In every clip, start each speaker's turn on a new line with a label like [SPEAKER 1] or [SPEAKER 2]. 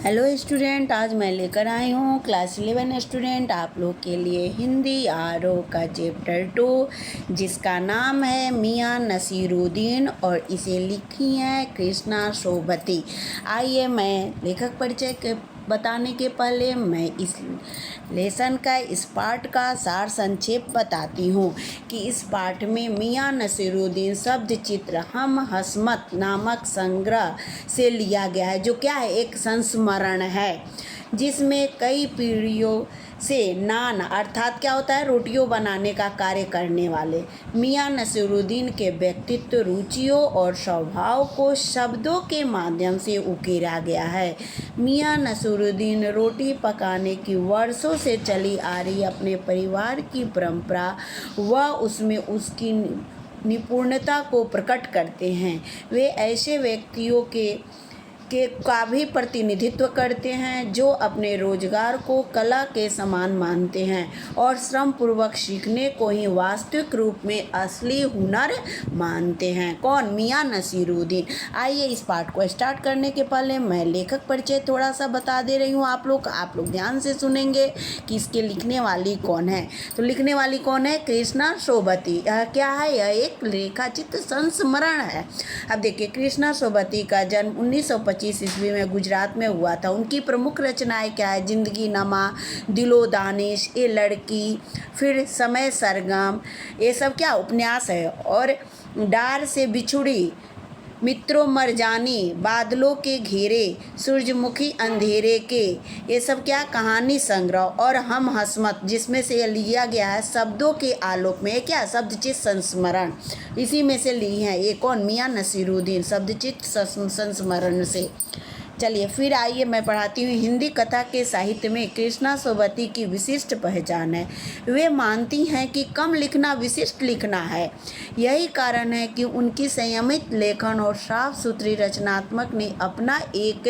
[SPEAKER 1] Hello student, आज मैं लेकर आई हूँ क्लास 11 स्टूडेंट आप लोग के लिए हिंदी आर ओ का चैप्टर 2 जिसका नाम है मियाँ नसीरुद्दीन और इसे लिखी है कृष्णा शोभती। आइए मैं लेखक परिचय के बताने के पहले मैं इस लेसन का इस पाठ का सार संक्षेप बताती हूँ कि इस पाठ में मियाँ नसीरुद्दीन शब्द चित्र हम हस्मत नामक संग्रह से लिया गया है, जो क्या है, एक संस्मरण है जिसमें कई पीढ़ियों से नान अर्थात क्या होता है, रोटियों बनाने का कार्य करने वाले मियाँ नसीरुद्दीन के व्यक्तित्व, रुचियों और स्वभाव को शब्दों के माध्यम से उकेरा गया है। मियाँ नसीरुद्दीन रोटी पकाने की वर्षों से चली आ रही अपने परिवार की परंपरा व उसमें उसकी निपुणता को प्रकट करते हैं। वे ऐसे व्यक्तियों का भी प्रतिनिधित्व करते हैं जो अपने रोजगार को कला के समान मानते हैं और श्रम पूर्वक सीखने को ही वास्तविक रूप में असली हुनर मानते हैं। कौन? मियाँ नसीरुद्दीन। आइए इस पाठ को स्टार्ट करने के पहले मैं लेखक परिचय थोड़ा सा बता दे रही हूँ। आप लोग ध्यान से सुनेंगे कि इसके लिखने वाली कौन है। तो लिखने वाली कौन है? कृष्णा शोभती। क्या है? यह एक रेखाचित्र संस्मरण है। अब देखिए, कृष्णा शोभती का जन्म 1925 ईस्वी में गुजरात में हुआ था। उनकी प्रमुख रचनाएं क्या है? जिंदगी नमा, दिलो दानिश, ए लड़की, फिर समय सरगम, ये सब क्या उपन्यास है। और डार से बिछुड़ी, मित्रों मरजानी, बादलों के घेरे, सूरजमुखी अंधेरे के, ये सब क्या कहानी संग्रह। और हम हस्मत, जिसमें से यह लिया गया है शब्दों के आलोक में, क्या शब्दचित संस्मरण, इसी में से ली है। ये कौन? मियाँ नसीरुद्दीन, शब्दचित संस्मरण से। चलिए फिर आइए मैं पढ़ाती हूँ। हिंदी कथा के साहित्य में कृष्णा शोभती की विशिष्ट पहचान है। वे मानती हैं कि कम लिखना विशिष्ट लिखना है। यही कारण है कि उनकी संयमित लेखन और साफ सुथरी रचनात्मक ने अपना एक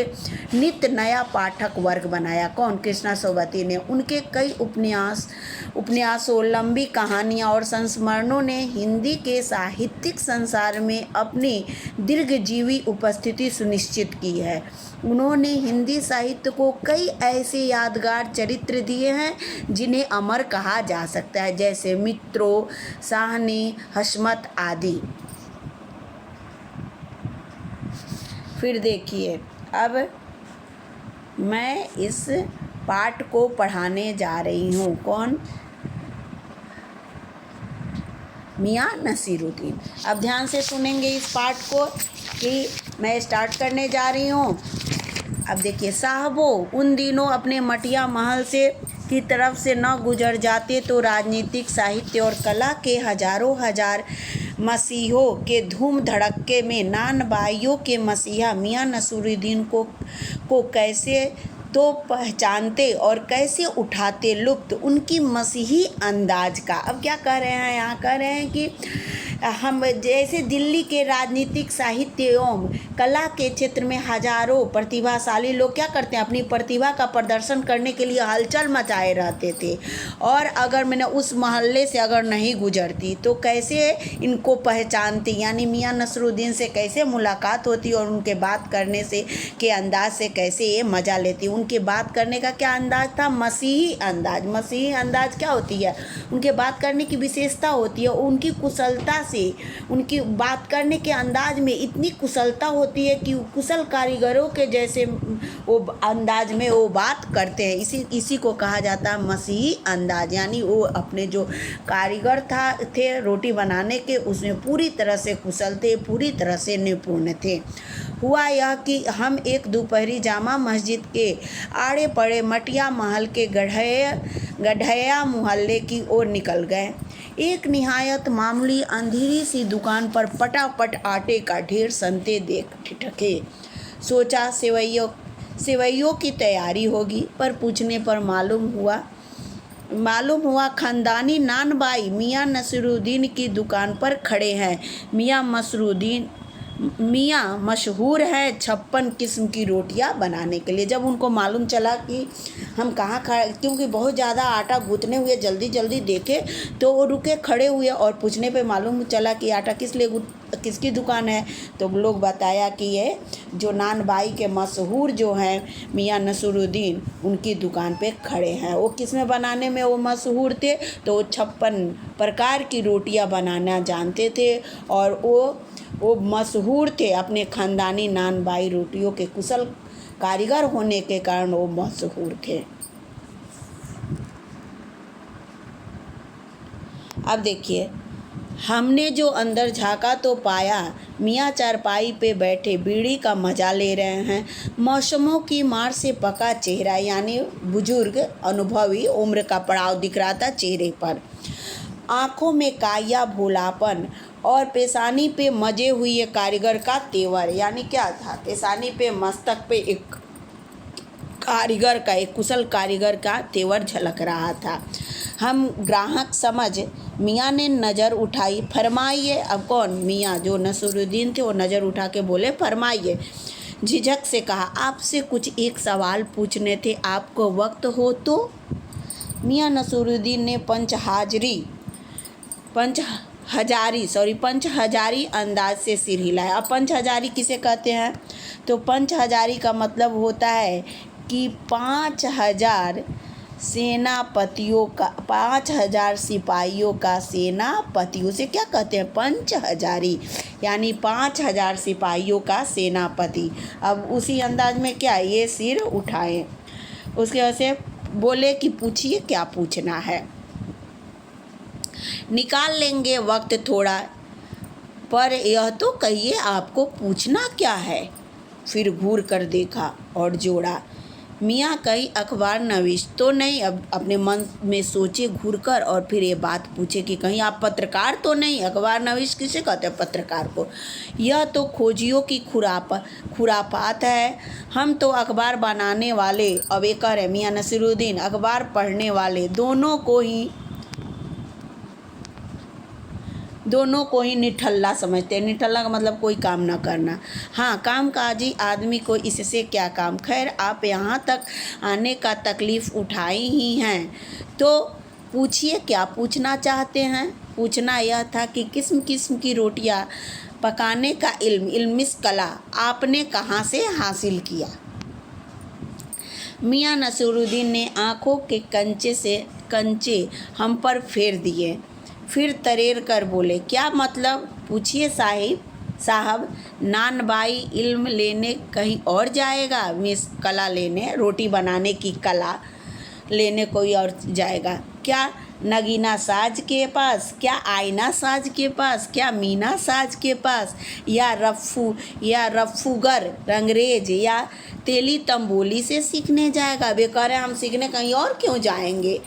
[SPEAKER 1] नित्य नया पाठक वर्ग बनाया। कौन? कृष्णा शोभती ने। उनके कई उपन्यासों, लंबी कहानियाँ और संस्मरणों ने हिंदी के साहित्यिक संसार में अपनी दीर्घजीवी उपस्थिति सुनिश्चित की है। उन्होंने हिंदी साहित्य को कई ऐसे यादगार चरित्र दिए हैं जिन्हें अमर कहा जा सकता है, जैसे मित्रों, साहनी, हस्मत आदि। फिर देखिए, अब मैं इस पाठ को पढ़ाने जा रही हूँ। कौन? मियाँ नसीरुद्दीन। अब ध्यान से सुनेंगे इस पाठ को कि मैं स्टार्ट करने जा रही हूँ। अब देखिए, साहबों, उन दिनों अपने मटिया महल से की तरफ से न गुजर जाते तो राजनीतिक, साहित्य और कला के हजारों हजार मसीहों के धूम धड़क्के में नानबाइयों के मसीहा मियाँ नसीरुद्दीन को कैसे तो पहचानते और कैसे उठाते लुत्फ़ उनकी मसीही अंदाज का। अब क्या कह रहे हैं यहाँ? कह रहे हैं कि हम जैसे दिल्ली के राजनीतिक, साहित्य एवं कला के क्षेत्र में हजारों प्रतिभाशाली लोग क्या करते हैं, अपनी प्रतिभा का प्रदर्शन करने के लिए हलचल मचाए रहते थे। और अगर मैंने उस मोहल्ले से अगर नहीं गुजरती तो कैसे इनको पहचानती, यानी मियाँ नसीरुद्दीन से कैसे मुलाकात होती और उनके बात करने से के अंदाज से कैसे ये मज़ा लेती। उनके बात करने का क्या अंदाज था? मसीही अंदाज। मसीही अंदाज क्या होती है? उनके बात करने की विशेषता होती है उनकी कुशलता से। उनकी बात करने के अंदाज में इतनी कुशलता होती है कि कुशल कारीगरों के जैसे वो अंदाज में वो बात करते हैं। इसी को कहा जाता है मसीही अंदाज। यानी वो अपने जो कारीगर थे रोटी बनाने के, उसमें पूरी तरह से कुशल थे, पूरी तरह से निपुण थे। हुआ यह कि हम एक दोपहरी जामा मस्जिद के आड़े पड़े मटिया महल के गढ़ैया मोहल्ले की ओर निकल गए। एक निहायत मामूली अंधेरी सी दुकान पर पटापट आटे का ढेर सनते देख ठिठके। सोचा सेवइयों की तैयारी होगी, पर पूछने पर मालूम हुआ खानदानी नानबाई मियाँ नसीरुद्दीन की दुकान पर खड़े हैं। मियाँ मियाँ मशहूर है 56 किस्म की रोटियां बनाने के लिए। जब उनको मालूम चला कि हम कहाँ खड़े, क्योंकि बहुत ज़्यादा आटा गूँथने हुए जल्दी जल्दी देखे तो वो रुके खड़े हुए और पूछने पे मालूम चला कि आटा किसकी दुकान है। तो लोग बताया कि ये जो नान बाई के मशहूर जो हैं मियाँ नसीरुद्दीन, उनकी दुकान पे खड़े हैं। वो किस में बनाने में वो मशहूर थे, तो वो 56 प्रकार की रोटियां बनाना जानते थे और वो मशहूर थे अपने ख़ानदानी नान बाई रोटियों के कुशल कारीगर होने के कारण वो मशहूर थे। अब देखिए, हमने जो अंदर झाँका तो पाया मियाँ चारपाई पे बैठे बीड़ी का मज़ा ले रहे हैं। मौसमों की मार से पका चेहरा, यानी बुजुर्ग अनुभवी उम्र का पड़ाव दिख रहा था चेहरे पर। आँखों में काया भोलापन और पेशानी पे मजे हुए कारीगर का तेवर, यानी क्या था, पेशानी पे मस्तक पे एक कुशल कारीगर का तेवर झलक रहा था। हम ग्राहक समझ मियाँ ने नज़र उठाई, फरमाइए। अब कौन? मियाँ जो नसीरुद्दीन थे वो नज़र उठा के बोले फरमाइए। झिझक से कहा, आपसे कुछ एक सवाल पूछने थे, आपको वक्त हो तो? मियाँ नसीरुद्दीन ने पंच हजारी अंदाज से सिर हिलाया। अब पंच हजारी किसे कहते हैं? तो पंच हजारी का मतलब होता है कि 5000 सिपाहियों का सेनापति। उसे क्या कहते हैं? पंच हजारी, यानी 5000 सिपाहियों का सेनापति। अब उसी अंदाज में क्या ये सिर उठाएं। उसके वजह से बोले कि पूछिए क्या पूछना है। निकाल लेंगे वक्त थोड़ा, पर यह तो कहिए आपको पूछना क्या है। फिर घूर कर देखा और जोड़ा, मियाँ कहीं अखबार नवीश तो नहीं? अब अपने मन में सोचे घूर कर और फिर ये बात पूछे कि कहीं आप पत्रकार तो नहीं? अखबार नवीश किसे कहते हैं? पत्रकार को। यह तो खोजियों की खुरापात है। हम तो अखबार बनाने वाले, अब एक कह रहे मियाँ नसीरुद्दीन, अखबार पढ़ने वाले दोनों को ही निठल्ला समझते हैं। निठल्ला का मतलब कोई काम ना करना। हाँ, कामकाजी आदमी को इससे क्या काम। खैर, आप यहाँ तक आने का तकलीफ़ उठाई ही हैं, तो पूछिए क्या पूछना चाहते हैं। पूछना यह था कि किस्म किस्म की रोटियाँ पकाने का इल्मिस कला आपने कहाँ से हासिल किया। मियाँ नसीरुद्दीन ने आँखों के कंचे हम पर फेर दिए, फिर तरेर कर बोले, क्या मतलब? पूछिए साहब। नान बाई इल्म लेने कहीं और जाएगा, मिस कला लेने, रोटी बनाने की कला लेने कोई और जाएगा क्या? नगीना साज के पास, क्या आईना साज के पास, क्या मीना साज के पास, या रफ्फूगर रंगरेज या तेली तंबोली से सीखने जाएगा? बेकार है, हम सीखने कहीं और क्यों जाएंगे?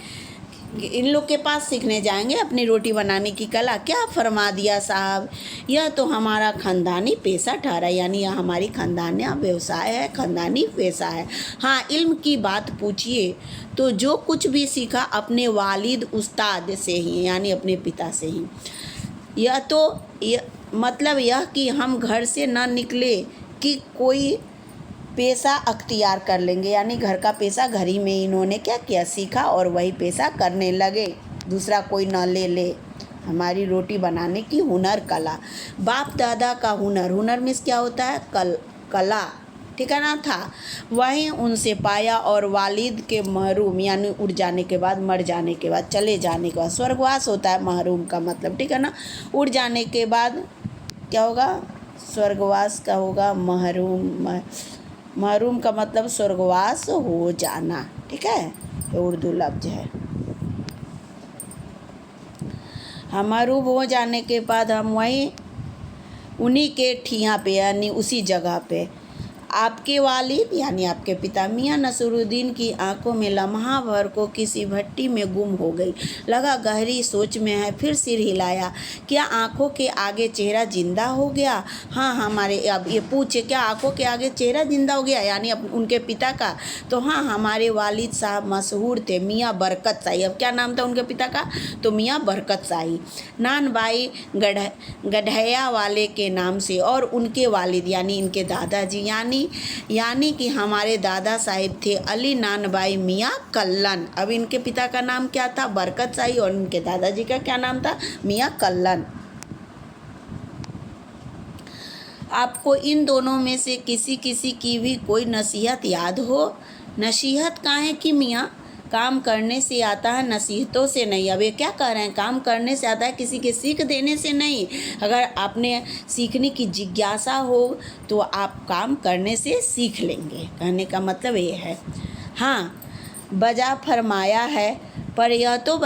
[SPEAKER 1] इन लोग के पास सीखने जाएंगे अपनी रोटी बनाने की कला? क्या फरमा दिया साहब, यह तो हमारा ख़ानदानी पेशा ठहरा, यानी यह हमारी ख़ानदानी व्यवसाय है, ख़ानदानी पेशा है। हाँ, इल्म की बात पूछिए तो जो कुछ भी सीखा अपने वालिद उस्ताद से ही, यानी अपने पिता से ही। मतलब यह कि हम घर से न निकले कि कोई पेशा अख्तियार कर लेंगे, यानी घर का पेशा घर ही में इन्होंने क्या किया, सीखा और वही पेशा करने लगे, दूसरा कोई न ले हमारी रोटी बनाने की हुनर कला। बाप दादा का हुनर मीन्स क्या होता है? कला, ठीक है ना, था वहीं उनसे पाया। और वालिद के महरूम, यानी उड़ जाने के बाद, मर जाने के बाद, चले जाने के बाद, स्वर्गवास होता है महरूम का मतलब, ठीक है ना। उड़ जाने के बाद क्या होगा? स्वर्गवास का होगा महरूम का मतलब स्वर्गवास हो जाना, ठीक है, ये उर्दू लफ्ज है। हम महरूम हो जाने के बाद हम वहीं उन्हीं के ठिया पे, यानी उसी जगह पे आपके वालिद यानी आपके पिता मियाँ नसीरुद्दीन की आंखों में लम्हा भर को किसी भट्टी में गुम हो गई। लगा गहरी सोच में है, फिर सिर हिलाया। क्या आंखों के आगे चेहरा जिंदा हो गया? हाँ, हमारे अब ये पूछे क्या आंखों के आगे चेहरा जिंदा हो गया यानी उनके पिता का? तो हाँ, हमारे वालिद साहब मशहूर थे, मियाँ बरकत शाही। अब क्या नाम था उनके पिता का? तो मियाँ बरकत शाही, नानबाई गढ़या वाले के नाम से। और उनके वालिद यानी इनके दादाजी यानी कि हमारे दादा साहिब थे अली नानबाई मियाँ कल्लन। अब इनके पिता का नाम क्या था? बरकत शाही, और इनके दादाजी का क्या नाम था? मियाँ कल्लन। आपको इन दोनों में से किसी किसी की भी कोई नसीहत याद हो? नसीहत काहे की मियाँ? काम करने से आता है, नसीहतों से नहीं। अब ये क्या कह रहे हैं? काम करने से आता है, किसी के सीख देने से नहीं। अगर आपने सीखने की जिज्ञासा हो तो आप काम करने से सीख लेंगे, कहने का मतलब ये है। हाँ, बजा फरमाया है, पर यह तो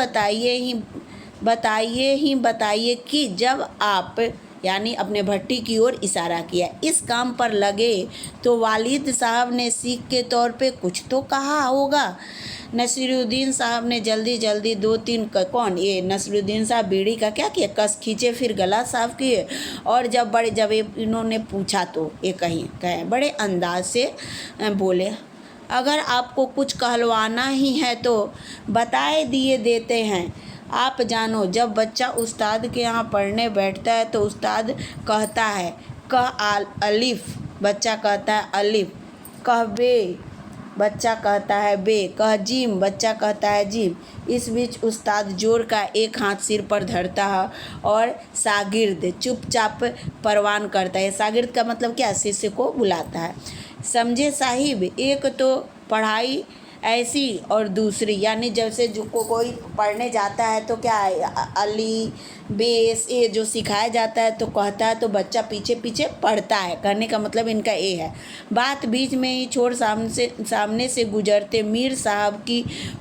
[SPEAKER 1] बताइए कि जब आप यानी अपने भट्टी की ओर इशारा किया, इस काम पर लगे तो वालिद साहब ने सीख के तौर पे कुछ तो कहा होगा। नसीरुद्दीन साहब ने जल्दी 2-3 कौन ये नसीरुद्दीन साहब बीड़ी का क्या किया, कस खींचे, फिर गला साफ किए। और जब इन्होंने पूछा तो ये कहे बड़े अंदाज से बोले, अगर आपको कुछ कहलवाना ही है तो बताए दिए देते हैं। आप जानो, जब बच्चा उस्ताद के यहाँ पढ़ने बैठता है तो उस्ताद कहता है कह अलिफ, बच्चा कहता है अलिफ, कह बे, बच्चा कहता है बे, कह जीम, बच्चा कहता है जीम। इस बीच उस्ताद जोर का एक हाथ सिर पर धरता है और शागिर्द चुपचाप परवान करता है। शागिर्द का मतलब क्या? शिष्य को बुलाता है। समझे साहिब, एक तो पढ़ाई ऐसी और दूसरी यानी जैसे जो कोई पढ़ने जाता है तो क्या अली बेस ये जो सिखाया जाता है तो कहता है तो बच्चा पीछे पीछे पढ़ता है, कहने का मतलब इनका ये है। बात बीच में ही छोड़ सामने से गुजरते मीर साहब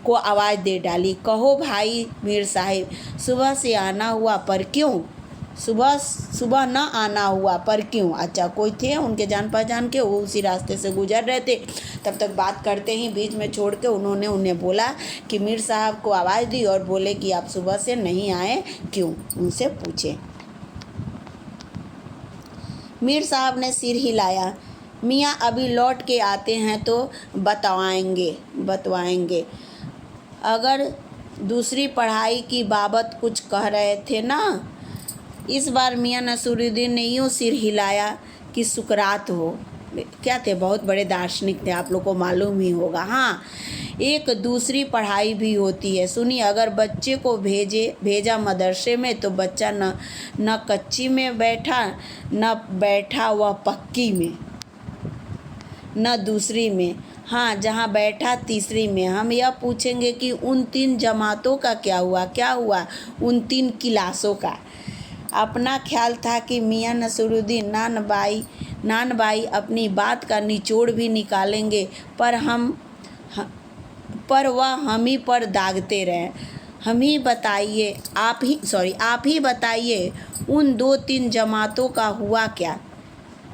[SPEAKER 1] को आवाज़ दे डाली, कहो भाई मीर साहिब, सुबह से आना हुआ पर क्यों? सुबह न आना हुआ पर क्यों? अच्छा, कोई थे उनके जान पहचान के, वो उसी रास्ते से गुजर रहे थे। तब तक बात करते ही बीच में छोड़ के उन्होंने उन्हें बोला कि मीर साहब को आवाज़ दी और बोले कि आप सुबह से नहीं आए क्यों? उनसे पूछे। मीर साहब ने सिर हिलाया, मियाँ अभी लौट के आते हैं तो बतवाएंगे। अगर दूसरी पढ़ाई की बाबत कुछ कह रहे थे ना? इस बार मियाँ नसीरुद्दीन ने यूँ सिर हिलाया कि सुकरात हो। क्या थे? बहुत बड़े दार्शनिक थे, आप लोग को मालूम ही होगा। हाँ, एक दूसरी पढ़ाई भी होती है। सुनिए, अगर बच्चे को भेजा मदरसे में तो बच्चा न कच्ची में बैठा, न बैठा वह पक्की में, न दूसरी में, हाँ जहाँ बैठा तीसरी में। हम यह पूछेंगे कि उन 3 जमातों का क्या हुआ उन 3 क्लासों का। अपना ख्याल था कि मियाँ नसीरुद्दीन नानबाई अपनी बात का निचोड़ भी निकालेंगे, पर वह हम ही पर दागते रहे। आप ही बताइए उन 2-3 जमातों का हुआ क्या?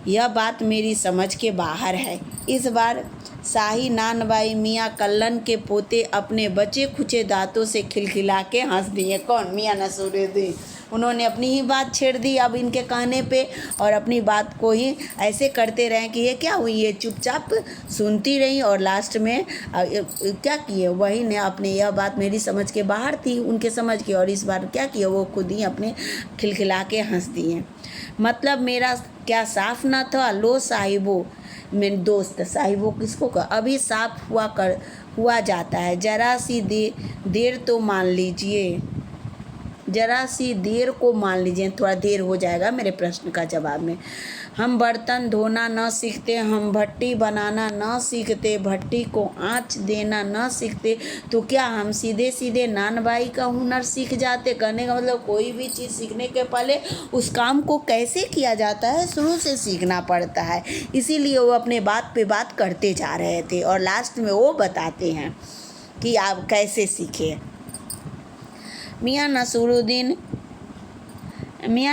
[SPEAKER 1] यह बात मेरी समझ के बाहर है। इस बार शाही नानबाई मियाँ कल्लन के पोते अपने बचे खुचे दांतों से खिलखिला के हंस दिए। कौन? मियाँ नसीरुद्दीन। उन्होंने अपनी ही बात छेड़ दी अब इनके कहने पे, और अपनी बात को ही ऐसे करते रहे कि ये क्या हुई, ये चुपचाप सुनती रही और लास्ट में क्या किए वही ने अपने, यह बात मेरी समझ के बाहर थी उनके समझ के, और इस बार क्या किए वो खुद ही अपने खिलखिला के हंस दिए। मतलब मेरा क्या साफ ना था? लो साहिबो, मेरे दोस्त साहिबो किसको कहा? अभी साफ हुआ जाता है, जरा सी देर तो मान लीजिए, जरा सी देर को मान लीजिए, थोड़ा देर हो जाएगा मेरे प्रश्न का जवाब में। हम बर्तन धोना न सीखते, हम भट्टी बनाना न सीखते, भट्टी को आँच देना न सीखते, तो क्या हम सीधे सीधे नानबाई का हुनर सीख जाते? कहने का मतलब कोई भी चीज़ सीखने के पहले उस काम को कैसे किया जाता है शुरू से सीखना पड़ता है। इसीलिए वो अपने बात पे बात करते जा रहे थे और लास्ट में वो बताते हैं कि आप कैसे सीखे। मियाँ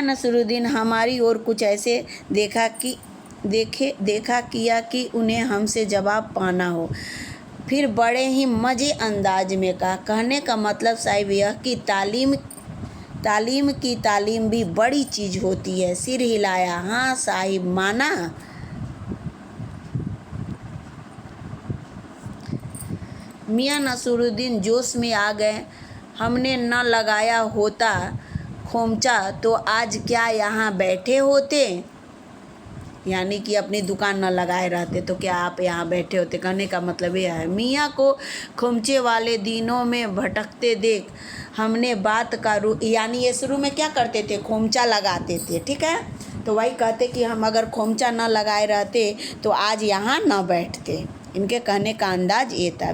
[SPEAKER 1] नसीरुद्दीन हमारी ओर कुछ ऐसे देखा कि देखा किया कि उन्हें हमसे जवाब पाना हो। फिर बड़े ही मज़े अंदाज में कहा, कहने का मतलब साहिब यह कि तालीम भी बड़ी चीज़ होती है। सिर हिलाया, हाँ साहिब, माना। मियाँ नसीरुद्दीन जोश में आ गए। हमने न लगाया होता खोमचा तो आज क्या यहाँ बैठे होते? यानी कि अपनी दुकान न लगाए रहते तो क्या आप यहाँ बैठे होते? कहने का मतलब यह है। मियाँ को खोमचे वाले दिनों में भटकते देख हमने बात का यानी ये शुरू में क्या करते थे? खोमचा लगाते थे, ठीक है। तो वही कहते कि हम अगर खोमचा न लगाए रहते तो आज यहाँ न बैठते। इनके कहने का अंदाज ये था।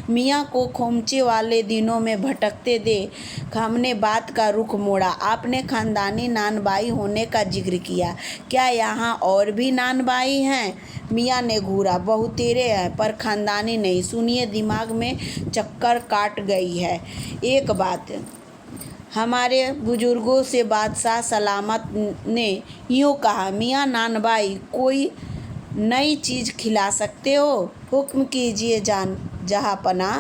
[SPEAKER 1] मियाँ को खोमचे वाले दिनों में भटकते देख हमने बात का रुख मोड़ा। आपने ख़ानदानी नानबाई होने का जिक्र किया, क्या यहाँ और भी नानबाई हैं? मियाँ ने घूरा, बहुतेरे हैं पर ख़ानदानी नहीं। सुनिए, दिमाग में चक्कर काट गई है एक बात। हमारे बुजुर्गों से बादशाह सलामत ने यूँ कहा, मियाँ नानबाई कोई नई चीज़ खिला सकते हो? हुक्म कीजिए जहाँपना।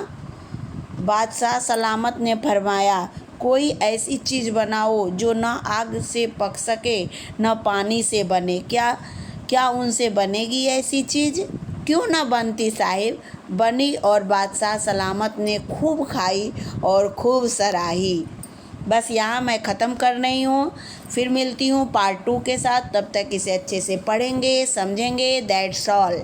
[SPEAKER 1] बादशाह सलामत ने फरमाया, कोई ऐसी चीज़ बनाओ जो न आग से पक सके न पानी से बने। क्या उनसे बनेगी ऐसी चीज़? क्यों न बनती साहिब, बनी और बादशाह सलामत ने खूब खाई और खूब सराही। बस यहाँ मैं ख़त्म कर रही हूँ। फिर मिलती हूँ पार्ट 2 के साथ। तब तक इसे अच्छे से पढ़ेंगे, समझेंगे। That's all.